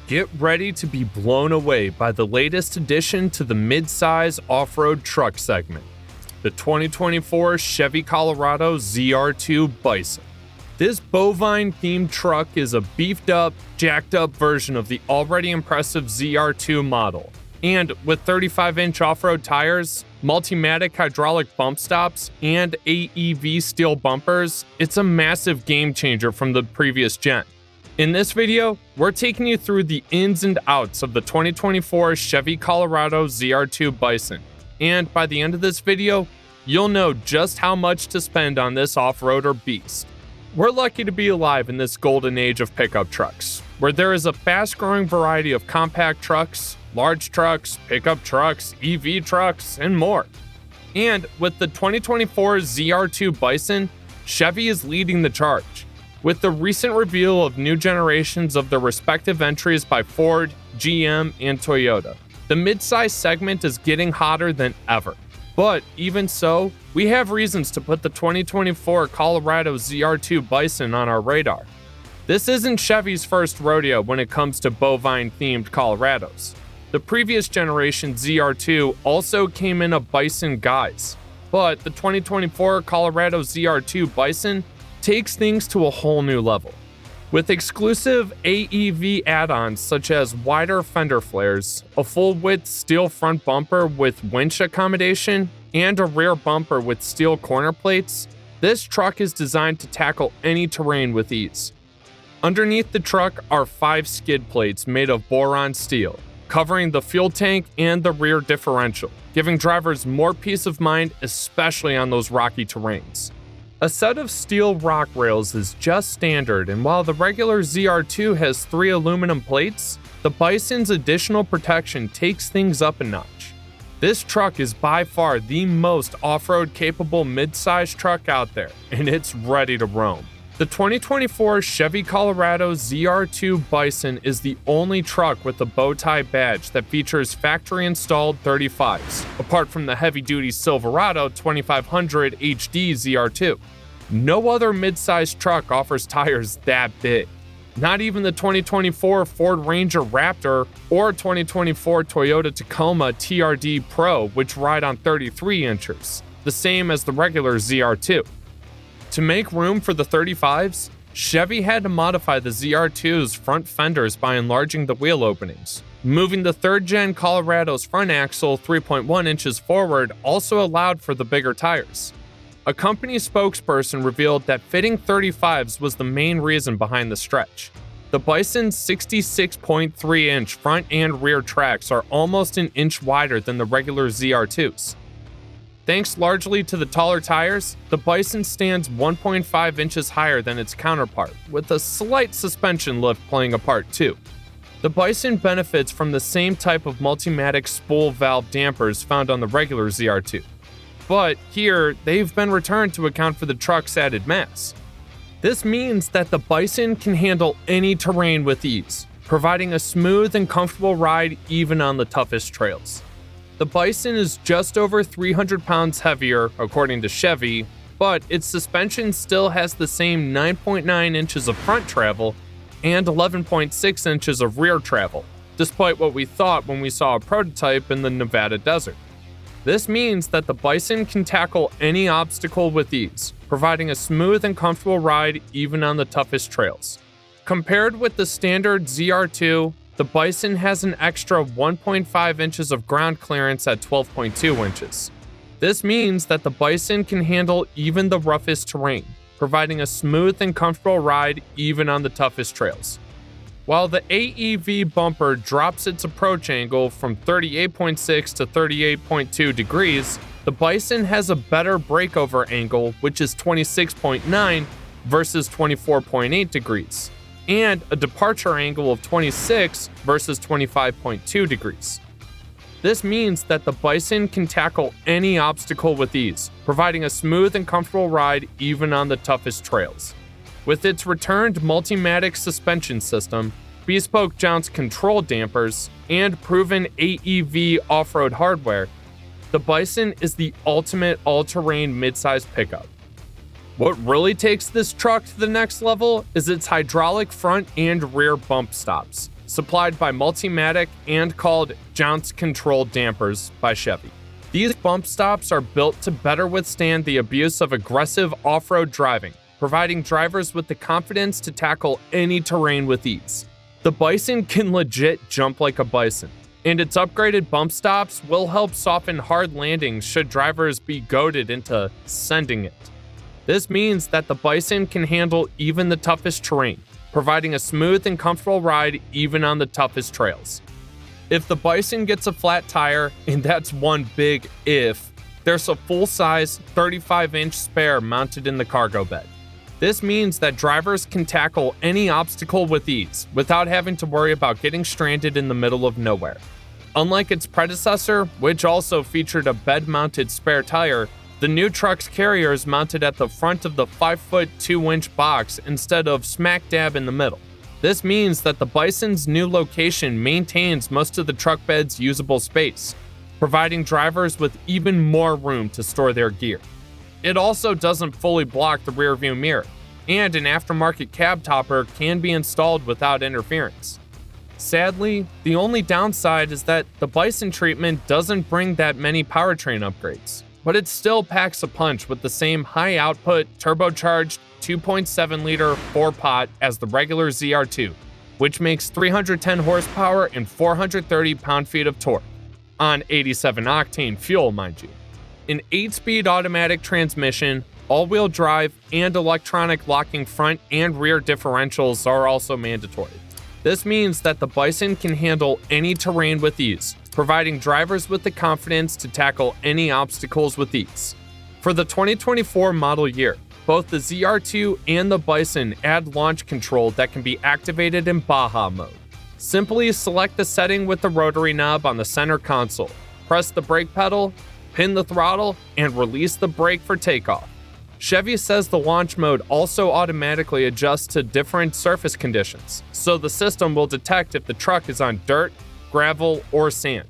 Get ready to be blown away by the latest addition to the mid-size off-road truck segment, the 2024 Chevy Colorado ZR2 Bison. This bovine-themed truck is a beefed-up, jacked-up version of the already impressive ZR2 model. And with 35-inch off-road tires, Multimatic hydraulic bump stops, and AEV steel bumpers, it's a massive game-changer from the previous gen. In this video, we're taking you through the ins and outs of the 2024 Chevy Colorado ZR2 Bison. And by the end of this video, you'll know just how much to spend on this off-roader beast. We're lucky to be alive in this golden age of pickup trucks, where there is a fast-growing variety of compact trucks, large trucks, pickup trucks, EV trucks, and more. And with the 2024 ZR2 Bison, Chevy is leading the charge. With the recent reveal of new generations of their respective entries by Ford, GM, and Toyota, the midsize segment is getting hotter than ever. But even so, we have reasons to put the 2024 Colorado ZR2 Bison on our radar. This isn't Chevy's first rodeo when it comes to bovine-themed Colorados. The previous generation ZR2 also came in a Bison guise, but the 2024 Colorado ZR2 Bison takes things to a whole new level. With exclusive AEV add-ons such as wider fender flares, a full-width steel front bumper with winch accommodation, and a rear bumper with steel corner plates, this truck is designed to tackle any terrain with ease. Underneath the truck are 5 skid plates made of boron steel, covering the fuel tank and the rear differential, giving drivers more peace of mind, especially on those rocky terrains. A set of steel rock rails is just standard, and while the regular ZR2 has 3 aluminum plates, the Bison's additional protection takes things up a notch. This truck is by far the most off-road capable mid-size truck out there, and it's ready to roam. The 2024 Chevy Colorado ZR2 Bison is the only truck with a bow tie badge that features factory-installed 35s, apart from the heavy-duty Silverado 2500 HD ZR2. No other mid-size truck offers tires that big. Not even the 2024 Ford Ranger Raptor or 2024 Toyota Tacoma TRD Pro, which ride on 33 inches, the same as the regular ZR2. To make room for the 35s, Chevy had to modify the ZR2's front fenders by enlarging the wheel openings. Moving the 3rd-gen Colorado's front axle 3.1 inches forward also allowed for the bigger tires. A company spokesperson revealed that fitting 35s was the main reason behind the stretch. The Bison's 66.3-inch front and rear tracks are almost an inch wider than the regular ZR2's. Thanks largely to the taller tires, the Bison stands 1.5 inches higher than its counterpart, with a slight suspension lift playing a part too. The Bison benefits from the same type of Multimatic spool valve dampers found on the regular ZR2. But here, they've been returned to account for the truck's added mass. This means that the Bison can handle any terrain with ease, providing a smooth and comfortable ride even on the toughest trails. The Bison is just over 300 pounds heavier, according to Chevy, but its suspension still has the same 9.9 inches of front travel and 11.6 inches of rear travel, despite what we thought when we saw a prototype in the Nevada desert. This means that the Bison can tackle any obstacle with ease, providing a smooth and comfortable ride even on the toughest trails. Compared with the standard ZR2, the Bison has an extra 1.5 inches of ground clearance at 12.2 inches. This means that the Bison can handle even the roughest terrain, providing a smooth and comfortable ride even on the toughest trails. While the AEV bumper drops its approach angle from 38.6 to 38.2 degrees, the Bison has a better breakover angle, which is 26.9 versus 24.8 degrees, and a departure angle of 26 versus 25.2 degrees. This means that the Bison can tackle any obstacle with ease, providing a smooth and comfortable ride even on the toughest trails. With its returned Multimatic suspension system, bespoke Jounce control dampers, and proven AEV off-road hardware, the Bison is the ultimate all-terrain midsize pickup. What really takes this truck to the next level is its hydraulic front and rear bump stops, supplied by Multimatic and called Jounce Control Dampers by Chevy. These bump stops are built to better withstand the abuse of aggressive off-road driving, providing drivers with the confidence to tackle any terrain with ease. The Bison can legit jump like a bison, and its upgraded bump stops will help soften hard landings should drivers be goaded into sending it. This means that the Bison can handle even the toughest terrain, providing a smooth and comfortable ride even on the toughest trails. If the Bison gets a flat tire, and that's one big if, there's a full-size 35-inch spare mounted in the cargo bed. This means that drivers can tackle any obstacle with ease without having to worry about getting stranded in the middle of nowhere. Unlike its predecessor, which also featured a bed-mounted spare tire, the new truck's carrier is mounted at the front of the 5-foot 2-inch box instead of smack dab in the middle. This means that the Bison's new location maintains most of the truck bed's usable space, providing drivers with even more room to store their gear. It also doesn't fully block the rearview mirror, and an aftermarket cab topper can be installed without interference. Sadly, the only downside is that the Bison treatment doesn't bring that many powertrain upgrades, but it still packs a punch with the same high-output, turbocharged 2.7-liter 4-pot as the regular ZR2, which makes 310 horsepower and 430 pound-feet of torque, on 87-octane fuel, mind you. An 8-speed automatic transmission, all-wheel drive, and electronic locking front and rear differentials are also mandatory. This means that the Bison can handle any terrain with ease, providing drivers with the confidence to tackle any obstacles with ease. For the 2024 model year, both the ZR2 and the Bison add launch control that can be activated in Baja mode. Simply select the setting with the rotary knob on the center console, press the brake pedal, pin the throttle, and release the brake for takeoff. Chevy says the launch mode also automatically adjusts to different surface conditions, so the system will detect if the truck is on dirt, gravel, or sand.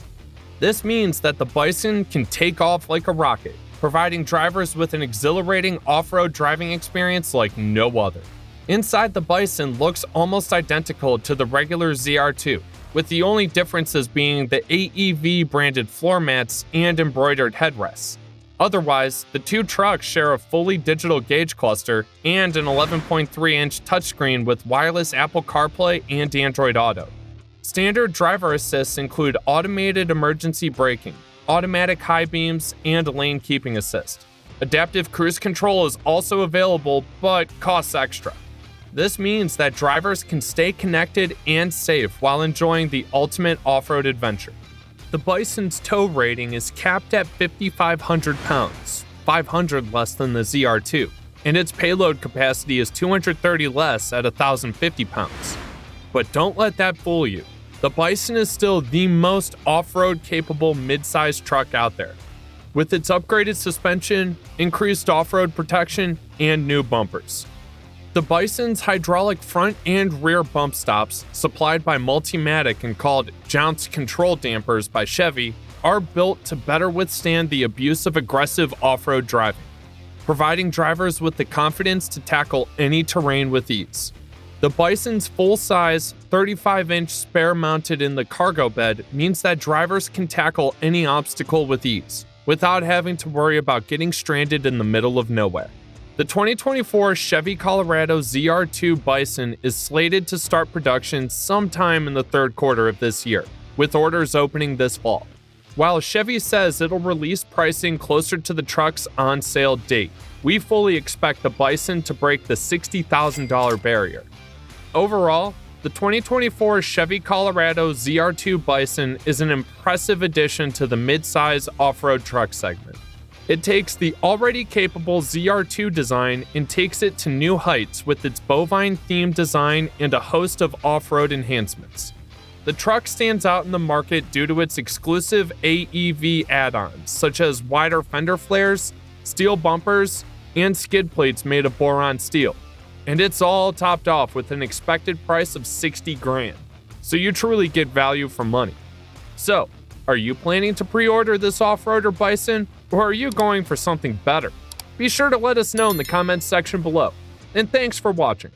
This means that the Bison can take off like a rocket, providing drivers with an exhilarating off-road driving experience like no other. Inside, the Bison looks almost identical to the regular ZR2, with the only differences being the AEV branded floor mats and embroidered headrests. Otherwise, the two trucks share a fully digital gauge cluster and an 11.3-inch touchscreen with wireless Apple CarPlay and Android Auto. Standard driver assists include automated emergency braking, automatic high beams, and lane keeping assist. Adaptive cruise control is also available, but costs extra. This means that drivers can stay connected and safe while enjoying the ultimate off-road adventure. The Bison's tow rating is capped at 5,500 pounds, 500 less than the ZR2, and its payload capacity is 230 less at 1,050 pounds. But don't let that fool you. The Bison is still the most off-road capable mid-sized truck out there, with its upgraded suspension, increased off-road protection, and new bumpers. The Bison's hydraulic front and rear bump stops, supplied by Multimatic and called Jounce Control Dampers by Chevy, are built to better withstand the abuse of aggressive off-road driving, providing drivers with the confidence to tackle any terrain with ease. The Bison's full-size 35-inch spare mounted in the cargo bed means that drivers can tackle any obstacle with ease, without having to worry about getting stranded in the middle of nowhere. The 2024 Chevy Colorado ZR2 Bison is slated to start production sometime in the third quarter of this year, with orders opening this fall. While Chevy says it'll release pricing closer to the truck's on-sale date, we fully expect the Bison to break the $60,000 barrier. Overall, the 2024 Chevy Colorado ZR2 Bison is an impressive addition to the mid-size off-road truck segment. It takes the already capable ZR2 design and takes it to new heights with its bovine-themed design and a host of off-road enhancements. The truck stands out in the market due to its exclusive AEV add-ons, such as wider fender flares, steel bumpers, and skid plates made of boron steel. And it's all topped off with an expected price of $60,000, so you truly get value for money. So, are you planning to pre-order this off-roader Bison, or are you going for something better? Be sure to let us know in the comments section below. And thanks for watching.